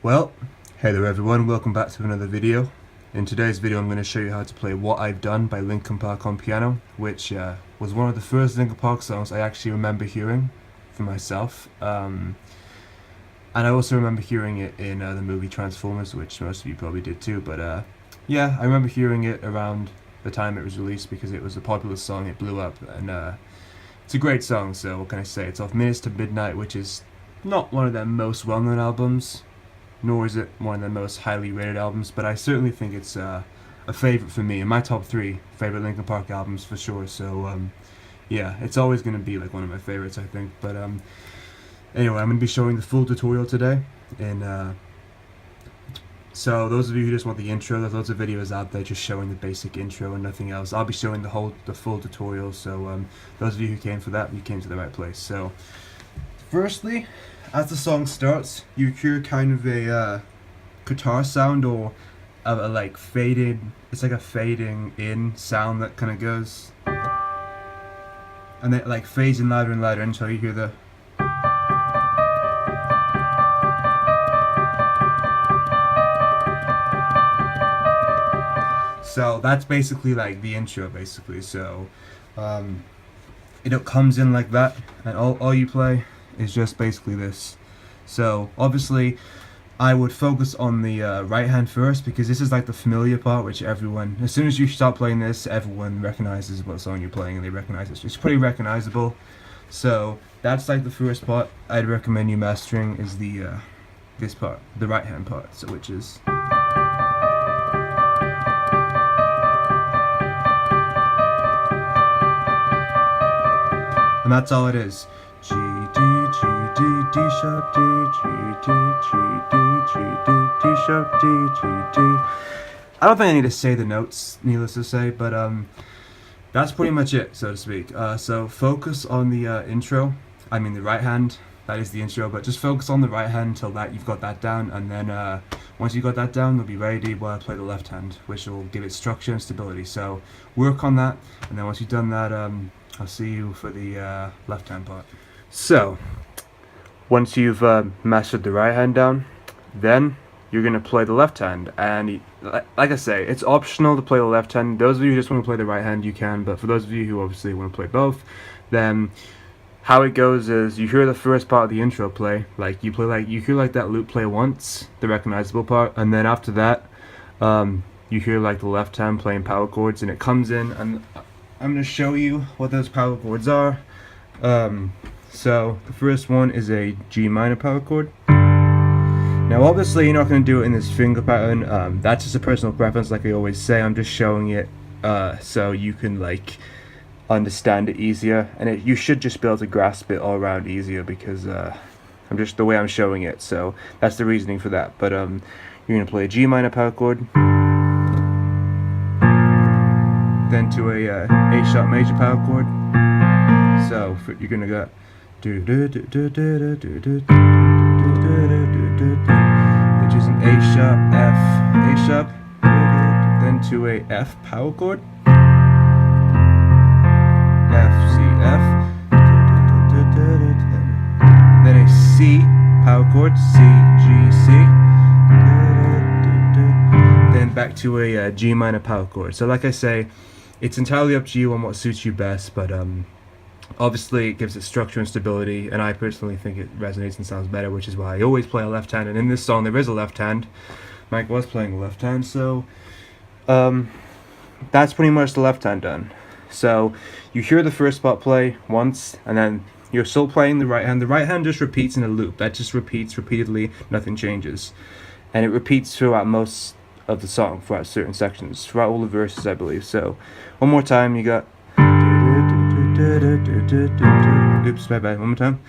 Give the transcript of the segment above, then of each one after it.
Well, hey there everyone, welcome back to another video. In today's video I'm going to show you how to play What I've Done by Linkin Park on Piano, which was one of the first Linkin Park songs I actually remember hearing for myself. And I also remember hearing it in the movie Transformers, which most of you probably did too, but yeah, I remember hearing it around the time it was released because it was a popular song, it blew up, and it's a great song, so what can I say? It's off Minutes to Midnight, which is not one of their most well-known albums, nor is it one of the most highly rated albums, but I certainly think it's a favorite for me, in my top 3 favorite Linkin Park albums for sure, so yeah, it's always going to be like one of my favorites, I think, but anyway, I'm going to be showing the full tutorial today, and so those of you who just want the intro, there's loads of videos out there just showing the basic intro and nothing else. I'll be showing the full tutorial, so those of you who came for that, you came to the right place. So firstly, as the song starts, you hear kind of a guitar sound, or a like faded, it's like a fading in sound that kind of goes, and then it like fades in louder and louder until you hear the so that's basically like the intro basically. So it comes in like that, and all you play is just basically this. So obviously I would focus on the right hand first, because this is like the familiar part, which everyone, as soon as you start playing this, everyone recognizes what song you're playing and they recognize it. It's pretty recognizable. So that's like the first part I'd recommend you mastering, is the this part, the right hand part, so which is, and that's all it is. G, D, G, D, D sharp, D, G, D, G, D, G, D, D sharp, D, G, D. I don't think I need to say the notes, needless to say, but that's pretty much it, so to speak. So focus on the intro, I mean the right hand, that is the intro, but just focus on the right hand until that you've got that down, and then once you've got that down, you'll be ready while I play the left hand, which will give it structure and stability. So work on that, and then once you've done that, I'll see you for the left hand part. So once you've mastered the right hand down, then you're going to play the left hand, and like I say, it's optional to play the left hand. Those of you who just want to play the right hand, you can, but for those of you who obviously want to play both, then how it goes is you hear the first part of the intro play, you hear like that loop play once, the recognizable part, and then after that you hear like the left hand playing power chords, and it comes in, and I'm going to show you what those power chords are. So the first one is a G minor power chord. Now obviously you're not going to do it in this finger pattern, that's just a personal preference, like I always say. I'm just showing it so you can like understand it easier, and you should just be able to grasp it all around easier, because I'm just the way I'm showing it, so that's the reasoning for that. But you're going to play a G minor power chord, then to a A sharp major power chord. So you're going to go which is an A sharp, F, A sharp, then to a F power chord, F, C, F, then a C power chord, C, G, C, then back to a G minor power chord. So like I say, it's entirely up to you on what suits you best, but obviously it gives it structure and stability, and I personally think it resonates and sounds better, which is why I always play a left hand, and in this song there is a left hand. Mike was playing a left hand, so that's pretty much the left hand done. So you hear the first part play once, and then you're still playing the right hand. The right hand just repeats in a loop. That just repeats repeatedly, nothing changes. And it repeats throughout most of the song, throughout certain sections, throughout all the verses, I believe. So one more time, you got, oops, my bad, one more time.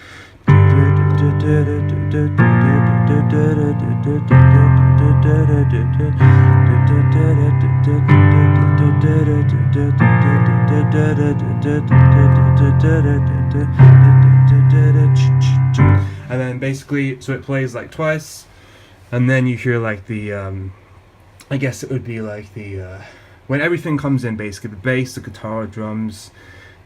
And then basically, so it plays like twice, and then you hear like the I guess it would be like the when everything comes in, basically the bass, the guitar, drums,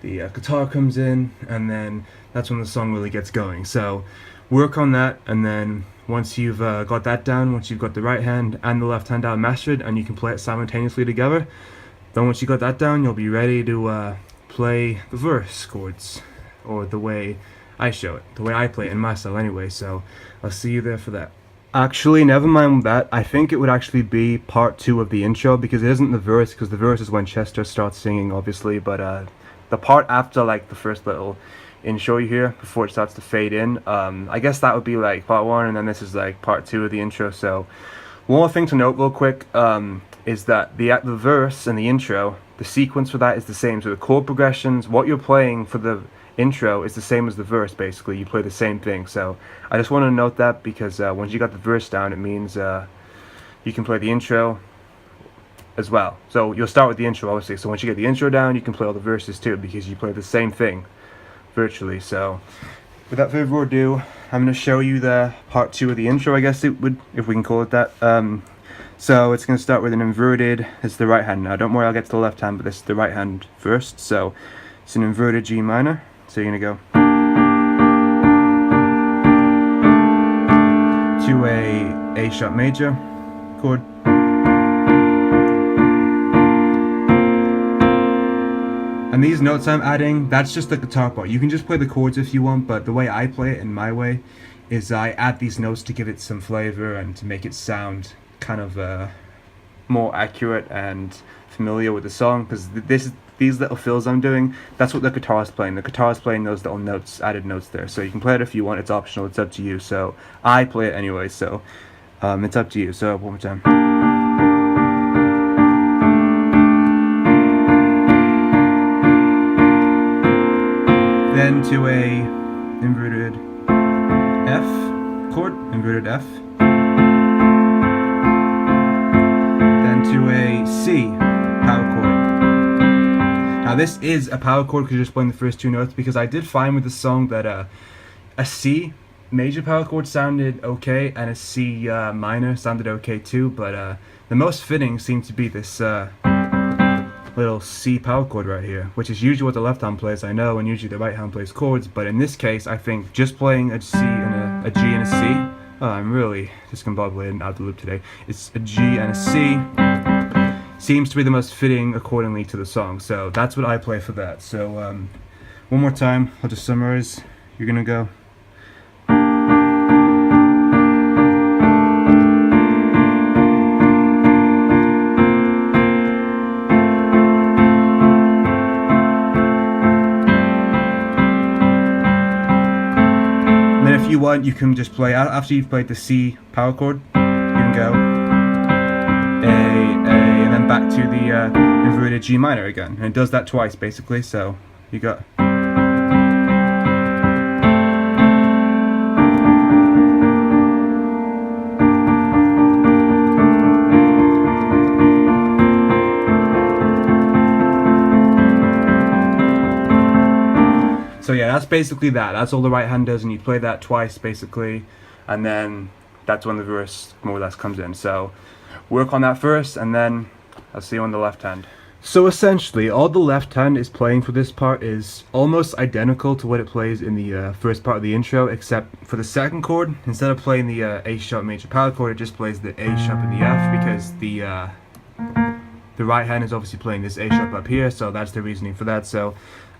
the guitar comes in, and then that's when the song really gets going. So work on that, and then once you've got that down, once you've got the right hand and the left hand down mastered, and you can play it simultaneously together, then once you got that down, you'll be ready to play the verse chords, or the way I show it, the way I play it in my style anyway. So I'll see you there for that. Actually, never mind that. I think it would actually be part 2 of the intro, because it isn't the verse, because the verse is when Chester starts singing, obviously, but the part after, like, the first little intro you hear before it starts to fade in, I guess that would be like part 1, and then this is like part 2 of the intro. So one more thing to note real quick is that the verse and the intro, the sequence for that is the same. So the chord progressions, what you're playing for the intro is the same as the verse. Basically, you play the same thing. So I just want to note that, because once you got the verse down, it means you can play the intro as well. So you'll start with the intro, obviously. So once you get the intro down, you can play all the verses too, because you play the same thing virtually. So without further ado, I'm going to show you the part 2 of the intro, I guess it would, if we can call it that. So it's going to start with an inverted. It's the right hand now. Don't worry, I'll get to the left hand, but this is the right hand first. So it's an inverted G minor. So you're going to go to a sharp major chord, and these notes I'm adding, that's just the guitar part. You can just play the chords if you want, but the way I play it in my way is I add these notes to give it some flavor and to make it sound kind of more accurate and familiar with the song, because these little fills I'm doing, that's what the guitar is playing. The guitar is playing those little notes, added notes there. So you can play it if you want, it's optional, it's up to you. So I play it anyway, so it's up to you. So one more time. Then to a inverted F chord, inverted F. Then to a C power chord. Now this is a power chord because you're just playing the first 2 notes, because I did find with the song that a C major power chord sounded okay and a C minor sounded okay too, but the most fitting seemed to be this little C power chord right here, which is usually what the left hand plays, I know, and usually the right hand plays chords, but in this case I think just playing a C and a G and a C, I'm really discombobulated out of the loop today, it's a G and a C, seems to be the most fitting accordingly to the song. So that's what I play for that. So one more time, I'll just summarize. You're gonna go if you want, you can just play, after you've played the C power chord, you can go A, and then back to the inverted G minor again. And it does that twice, basically, so you got... So yeah, that's basically that. That's all the right hand does, and you play that twice basically, and then that's when the verse more or less comes in. So work on that first, and then I'll see you on the left hand. So essentially, all the left hand is playing for this part is almost identical to what it plays in the first part of the intro, except for the second chord, instead of playing the A sharp major power chord, it just plays the A sharp and the F, because the right hand is obviously playing this A sharp up here, so that's the reasoning for that. So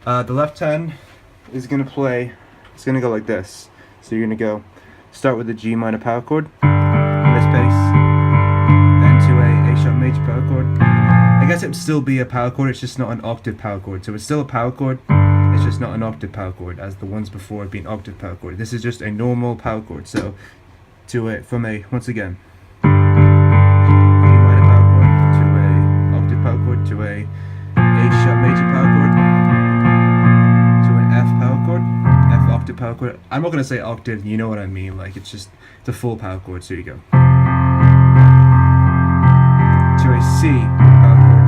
the left hand is going to play, it's going to go like this. So you're going to go start with the G minor power chord in this bass, then to a sharp major power chord. I guess it would still be a power chord, it's just not an octave power chord. So it's still a power chord, it's just not an octave power chord as the ones before had been octave power chord. This is just a normal power chord. So to a, from a, once again, G minor power chord to a octave power chord to a sharp major power chord, power chord, F octave power chord. I'm not going to say octave, you know what I mean, like it's just the full power chord. So you go to a C power chord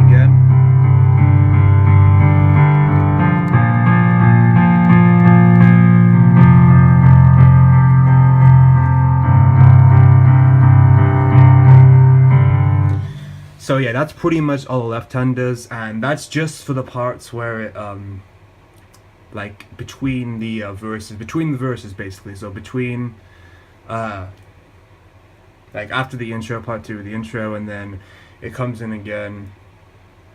again, so yeah, that's pretty much all the left hand does, and that's just for the parts where it like between the verses basically. So between like after the intro, part 2 of the intro, and then it comes in again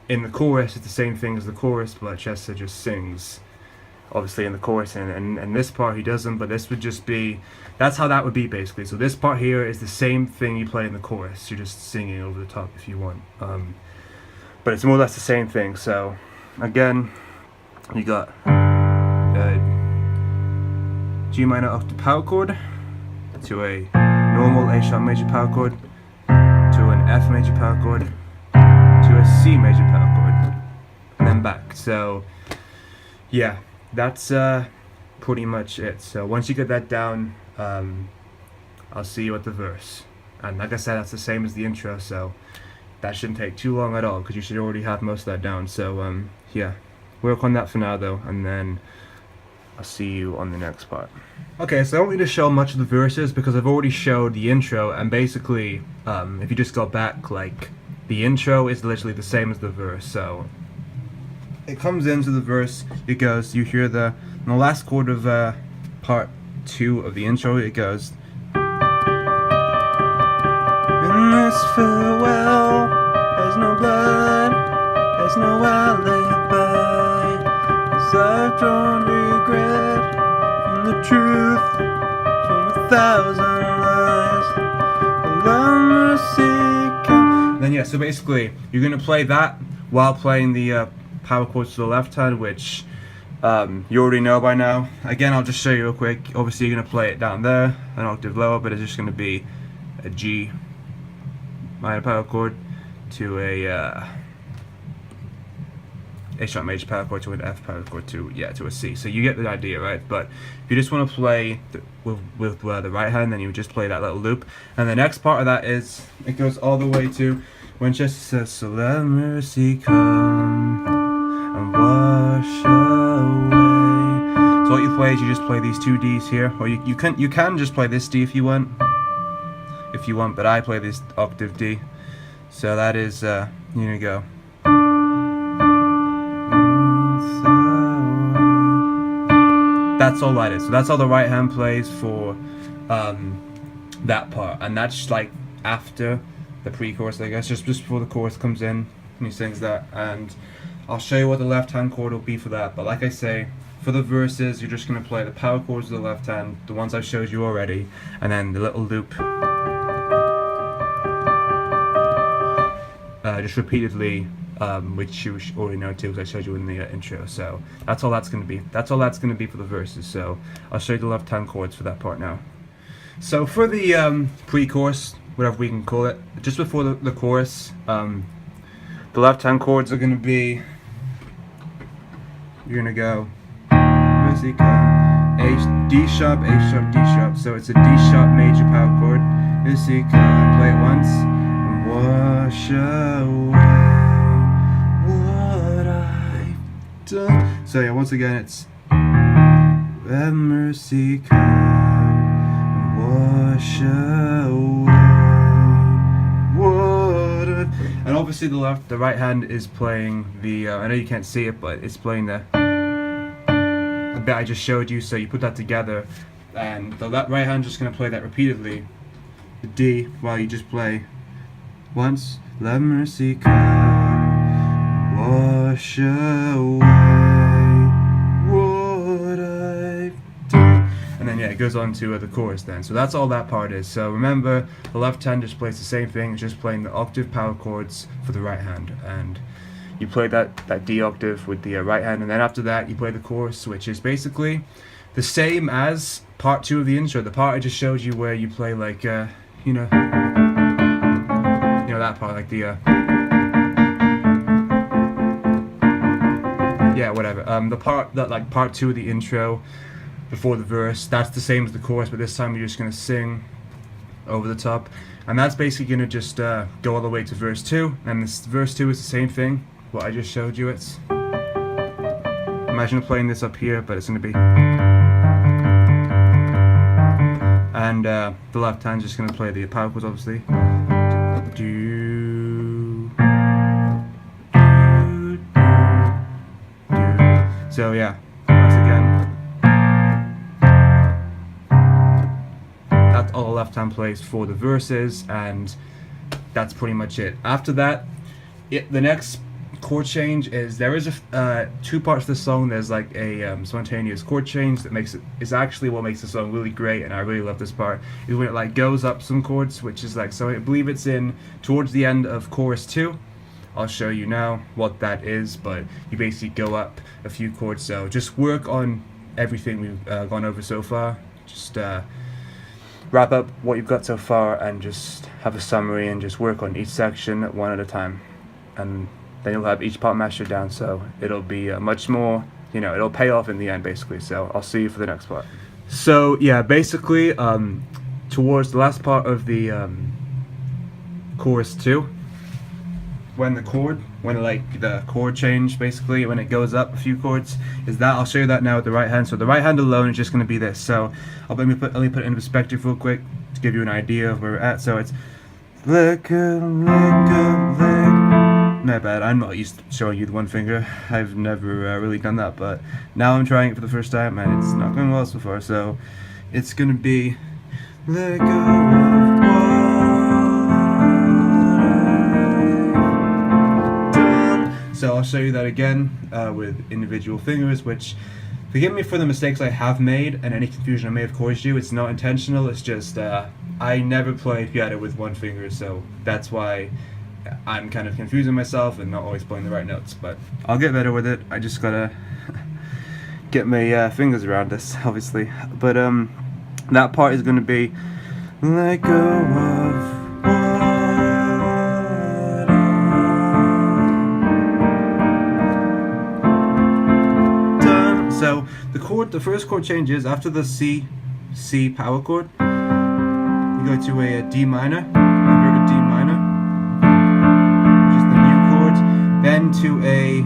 in the chorus. It's the same thing as the chorus, but Chester just sings obviously in the chorus, and this part he doesn't, but this would just be, that's how that would be basically. So this part here is the same thing you play in the chorus, you're just singing over the top if you want, but it's more or less the same thing. So again, you got G minor octave power chord to a normal A sharp major power chord to an F major power chord to a C major power chord, and then back. So yeah, that's pretty much it. So once you get that down, I'll see you at the verse. And like I said, that's the same as the intro, so that shouldn't take too long at all, because you should already have most of that down. So yeah, work on that for now though, and then I'll see you on the next part. Okay, so I don't need to show much of the verses because I've already showed the intro, and basically if you just go back, like, the intro is literally the same as the verse. So it comes into the verse, it goes, you hear in the last chord of part 2 of the intro, it goes, in this farewell, there's no blood, there's no alibi, 'cause I've drawn regret from the truth, from 1,000 lies, allow mercy come. Then yeah, so basically, you're going to play that while playing the power chords to the left hand, which you already know by now. Again, I'll just show you real quick. Obviously you're going to play it down there, an octave lower, but it's just going to be a G minor power chord to a sharp major power chord to an F power chord to a C. So you get the idea, right? But if you just want to play with the right hand, then you just play that little loop. And the next part of that is, it goes all the way to when Chester says, so let mercy come and wash away. So what you play is you just play these 2 Ds here, or you can just play this D if you want, but I play this octave D. So that is you're gonna go. That's all that is. So that's all the right hand plays for that part, and that's like after the pre-chorus, I guess, just before the chorus comes in and he sings that. And I'll show you what the left hand chord will be for that. But like I say, for the verses, you're just going to play the power chords with the left hand, the ones I've showed you already, and then the little loop just repeatedly, which you already know too, because I showed you in the intro. So that's all that's going to be. That's all that's going to be for the verses. So I'll show you the left hand chords for that part now. So for the pre-chorus, whatever we can call it, just before the chorus, the left hand chords are going to be, you're going to go A, D sharp, A sharp, D sharp. So it's a D sharp major power chord. Play it once. Wash away what I've done. So yeah, once again it's let mercy come and wash away what I've. And obviously the right hand is playing the I know you can't see it, but it's playing the bit I just showed you. So you put that together, and the right hand just gonna play that repeatedly, the D, while you just play once, let mercy come, wash away what I've done. And then yeah, it goes on to the chorus then. So that's all that part is. So remember, the left hand just plays the same thing, it's just playing the octave power chords for the right hand. And you play that D octave with the right hand, and then after that you play the chorus, which is basically the same as part 2 of the intro. The part I just showed you where you play like, you know that part, like the yeah, whatever. The part that, like, part 2 of the intro before the verse, that's the same as the chorus, but this time you're just gonna sing over the top, and that's basically gonna just go all the way to verse 2. And this verse 2 is the same thing what I just showed you. It's, imagine playing this up here, but it's gonna be, and the left hand's just gonna play the power chords, obviously. So yeah, once again. that's all the left hand plays for the verses, and that's pretty much it. After that, the next chord change is there is a two parts of the song. There's like a spontaneous chord change that is actually what makes the song really great, and I really love this part, is when it like goes up some chords, which is like, so I believe it's in towards the end of chorus 2. I'll show you now what that is, but you basically go up a few chords. So just work on everything we've gone over so far. Just wrap up what you've got so far and just have a summary and just work on each section one at a time, and then you'll have each part mastered down, so it'll be much more, it'll pay off in the end basically. So I'll see you for the next part. So yeah, basically towards the last part of the chorus 2, when the chord change, basically when it goes up a few chords, is that I'll show you that now with the right hand. So the right hand alone is just going to be this. So let me put it in perspective real quick to give you an idea of where we're at. So it's lick. My bad, I'm not used to showing you the one finger. I've never really done that, but now I'm trying it for the first time and it's not going well so far. So it's going to be let go of So I'll show you that again with individual fingers, which, forgive me for the mistakes I have made and any confusion I may have caused you. It's not intentional, it's just I never played piano with one finger, so that's why I'm kind of confusing myself and not always playing the right notes. But I'll get better with it. I just gotta get my fingers around this, obviously. But that part is gonna be let go of So the first chord change is after the C power chord, you go to a D minor, inverted D minor, which is the new chord, then to a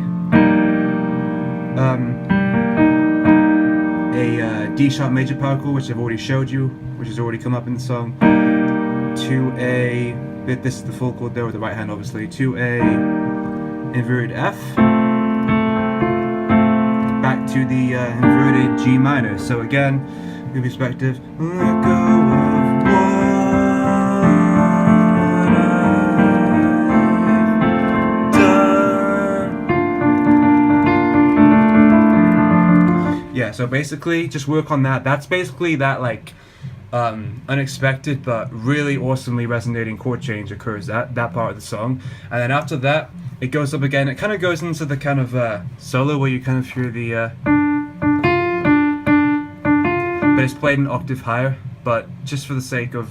D sharp major power chord, which I've already showed you, which has already come up in the song, to this is the full chord there with the right hand obviously, to a inverted F, back to the inverted G minor. So again, give perspective. Let go of what I've done. Yeah, so basically just work on that. That's basically that like unexpected but really awesomely resonating chord change occurs that part of the song, and then after that it goes up again. It kind of goes into the kind of solo where you kind of hear the but it's played an octave higher, but just for the sake of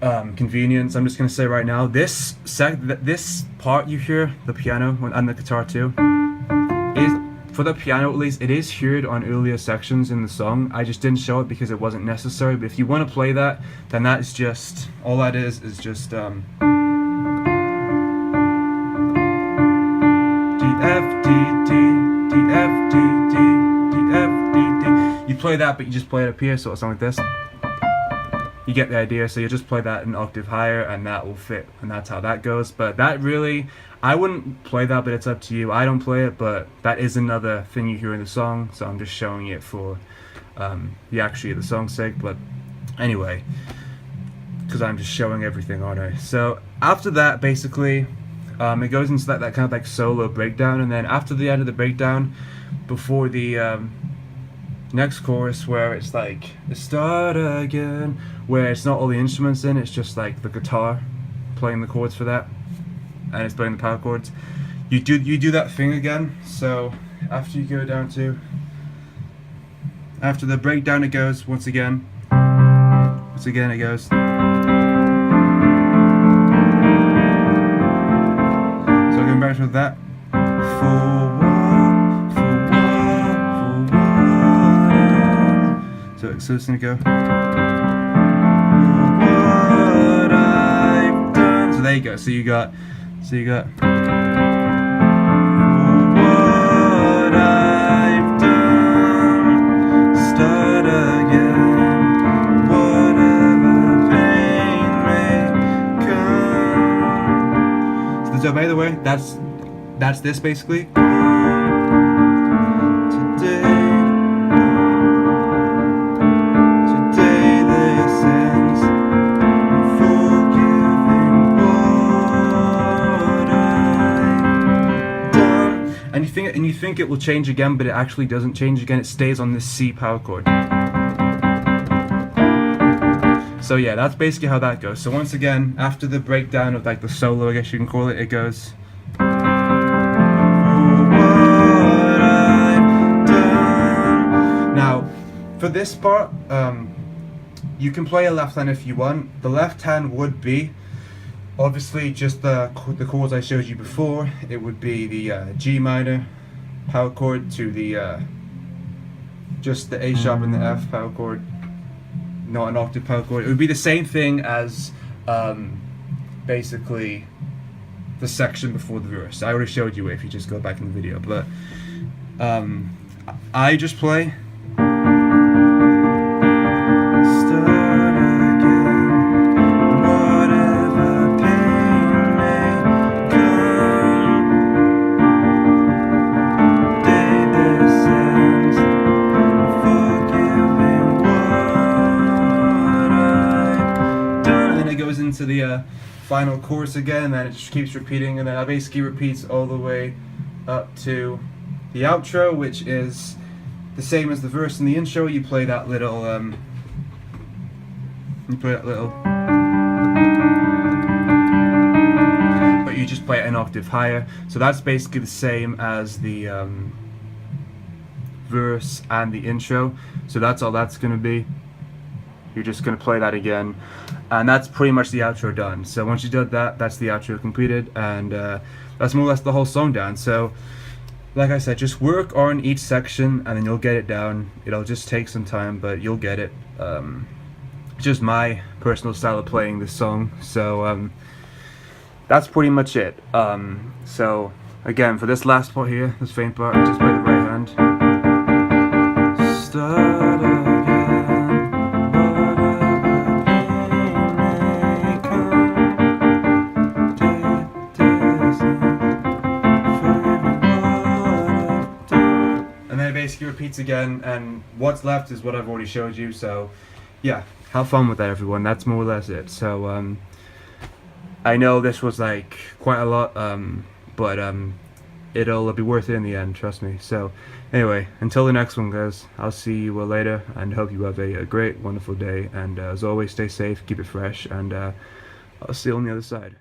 convenience, I'm just going to say right now, this part you hear, the piano and the guitar too, is, for the piano at least, it is heard on earlier sections in the song. I just didn't show it because it wasn't necessary, but if you want to play that, then that is just, all that is just F, D, D, D, F, D, D, D, F, D, D. You play that, but you just play it up here, so it's like this. You get the idea, so you just play that an octave higher, and that will fit, and that's how that goes. But that really, I wouldn't play that, but it's up to you. I don't play it, but that is another thing you hear in the song, so I'm just showing it for the song's sake. But anyway, because I'm just showing everything, aren't I? So after that, basically, it goes into that kind of like solo breakdown, and then after the end of the breakdown, before the next chorus where it's like start again, where it's not all the instruments in, it's just like the guitar playing the chords for that, and it's playing the power chords. You do that thing again. So after you go down to, after the breakdown, it goes once again it goes. Back with that. So it's gonna go. What I've done. So there you go. So you got. What I've done. Start again. Whatever pain may come. So by the way, that's this basically. Today they think it will change again, but it actually doesn't change again. It stays on this C power chord. So yeah, that's basically how that goes. So once again, after the breakdown of like the solo, I guess you can call it, it goes. Now, for this part, you can play a left hand if you want. The left hand would be obviously just the chords I showed you before. It would be the G minor power chord to the just the A sharp and the F power chord, not an octave power chord. It would be the same thing as basically the section before the verse. I already showed you it if you just go back in the video, but I just play. Into the final chorus again, and then it just keeps repeating, and then it basically repeats all the way up to the outro, which is the same as the verse and the intro. You play that little but you just play it an octave higher. So that's basically the same as the verse and the intro. So that's all that's going to be. You're just going to play that again, and that's pretty much the outro done. So once you did that, that's the outro completed, and that's more or less the whole song down. So like I said, just work on each section and then you'll get it down. It'll just take some time, but you'll get it. It's just my personal style of playing this song. So that's pretty much it. So again, for this last part here, this faint part, just play the right hand. Start again. Basically repeats again, and what's left is what I've already showed you. So yeah, have fun with that, everyone. That's more or less it. So I know this was like quite a lot, but it'll be worth it in the end, trust me. So anyway, until the next one, guys, I'll see you later, and hope you have a great, wonderful day, and as always, stay safe, keep it fresh, and I'll see you on the other side.